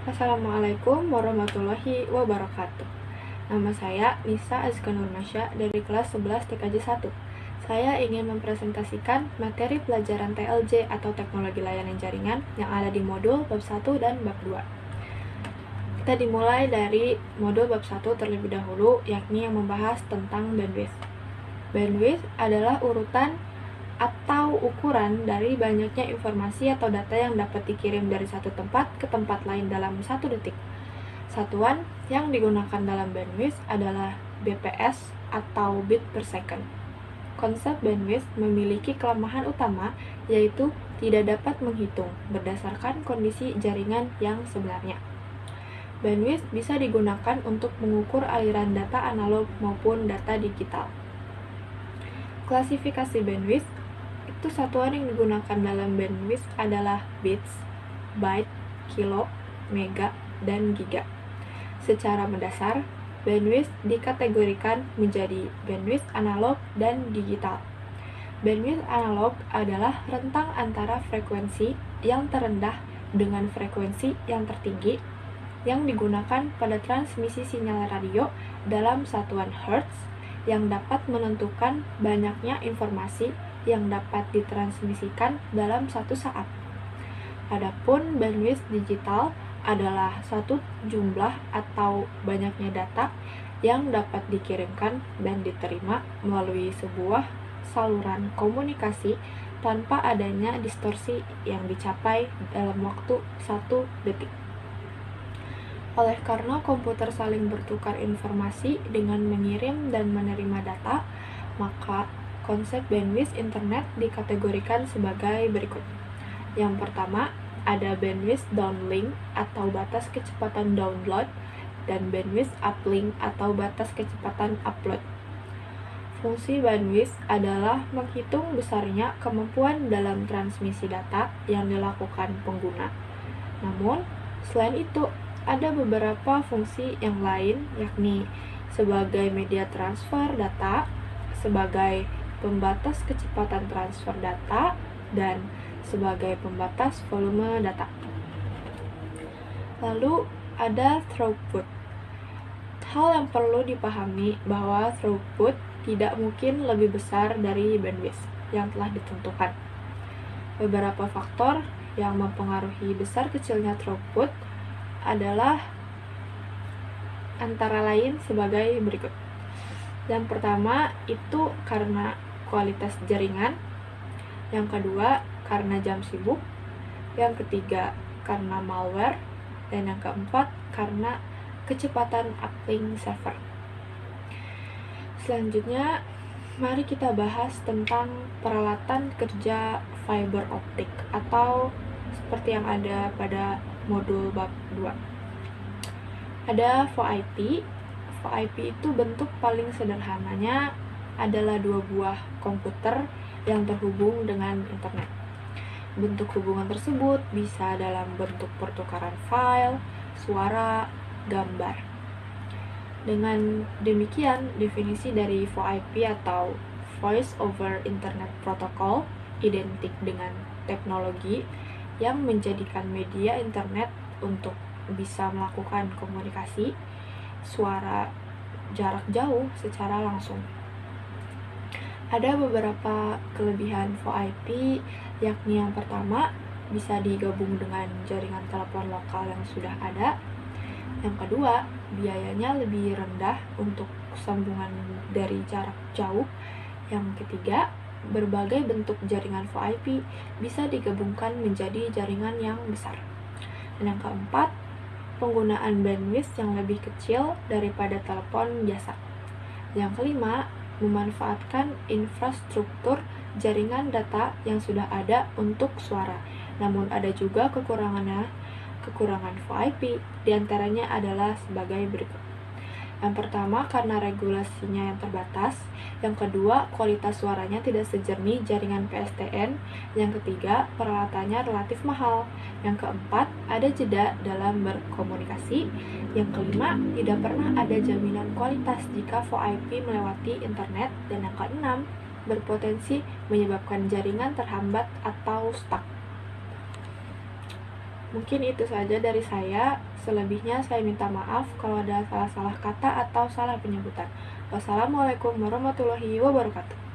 Assalamualaikum warahmatullahi wabarakatuh. Nama saya Nisa Azka Nurmasya dari kelas 11 TKJ 1. Saya ingin mempresentasikan materi pelajaran TLJ atau Teknologi Layanan Jaringan yang ada di modul bab 1 dan bab 2. Kita dimulai dari modul bab 1 terlebih dahulu, yakni yang membahas tentang bandwidth. Bandwidth adalah urutan atau ukuran dari banyaknya informasi atau data yang dapat dikirim dari satu tempat ke tempat lain dalam 1 detik. Satuan yang digunakan dalam bandwidth adalah bps atau bit per second. Konsep bandwidth memiliki kelemahan utama, yaitu tidak dapat menghitung berdasarkan kondisi jaringan yang sebenarnya. Bandwidth bisa digunakan untuk mengukur aliran data analog maupun data digital. Klasifikasi bandwidth itu satuan yang digunakan dalam bandwidth adalah bits, byte, kilo, mega, dan giga. Secara mendasar, bandwidth dikategorikan menjadi bandwidth analog dan digital. Bandwidth analog adalah rentang antara frekuensi yang terendah dengan frekuensi yang tertinggi yang digunakan pada transmisi sinyal radio dalam satuan hertz yang dapat menentukan banyaknya informasi yang dapat ditransmisikan dalam satu saat. Adapun bandwidth digital adalah satu jumlah atau banyaknya data yang dapat dikirimkan dan diterima melalui sebuah saluran komunikasi tanpa adanya distorsi yang dicapai dalam waktu 1 detik. Oleh karena komputer saling bertukar informasi dengan mengirim dan menerima data, maka konsep bandwidth internet dikategorikan sebagai berikut. Yang pertama, ada bandwidth downlink atau batas kecepatan download dan bandwidth uplink atau batas kecepatan upload. Fungsi bandwidth adalah menghitung besarnya kemampuan dalam transmisi data yang dilakukan pengguna. Namun, selain itu, ada beberapa fungsi yang lain, yakni sebagai media transfer data, sebagai pembatas kecepatan transfer data, dan sebagai pembatas volume data. Lalu ada throughput. Hal yang perlu dipahami bahwa throughput tidak mungkin lebih besar dari bandwidth yang telah ditentukan. Beberapa faktor yang mempengaruhi besar kecilnya throughput adalah antara lain sebagai berikut. Yang pertama itu karena kualitas jaringan, yang kedua karena jam sibuk, yang ketiga karena malware, dan yang keempat karena kecepatan uplink server. Selanjutnya, mari kita bahas tentang peralatan kerja fiber optik atau seperti yang ada pada modul bab 2. Ada VoIP. VoIP itu bentuk paling sederhananya adalah 2 buah komputer yang terhubung dengan internet. Bentuk hubungan tersebut bisa dalam bentuk pertukaran file, suara, gambar. Dengan demikian, definisi dari VoIP atau Voice over Internet Protocol identik dengan teknologi yang menjadikan media internet untuk bisa melakukan komunikasi suara jarak jauh secara langsung. Ada beberapa kelebihan VoIP, yakni yang pertama, bisa digabung dengan jaringan telepon lokal yang sudah ada. Yang kedua, biayanya lebih rendah untuk sambungan dari jarak jauh. Yang ketiga, berbagai bentuk jaringan VoIP bisa digabungkan menjadi jaringan yang besar. Dan yang keempat, penggunaan bandwidth yang lebih kecil daripada telepon biasa. Yang kelima, memanfaatkan infrastruktur jaringan data yang sudah ada untuk suara. Namun ada juga kekurangan VoIP, diantaranya adalah sebagai berikut. Yang pertama, karena regulasinya yang terbatas. Yang kedua, kualitas suaranya tidak sejernih jaringan PSTN. Yang ketiga, peralatannya relatif mahal. Yang keempat, ada jeda dalam berkomunikasi. Yang kelima, tidak pernah ada jaminan kualitas jika VoIP melewati internet. Dan yang keenam, berpotensi menyebabkan jaringan terhambat atau stuck. Mungkin itu saja dari saya. Selebihnya saya minta maaf kalau ada salah-salah kata atau salah penyebutan. Wassalamualaikum warahmatullahi wabarakatuh.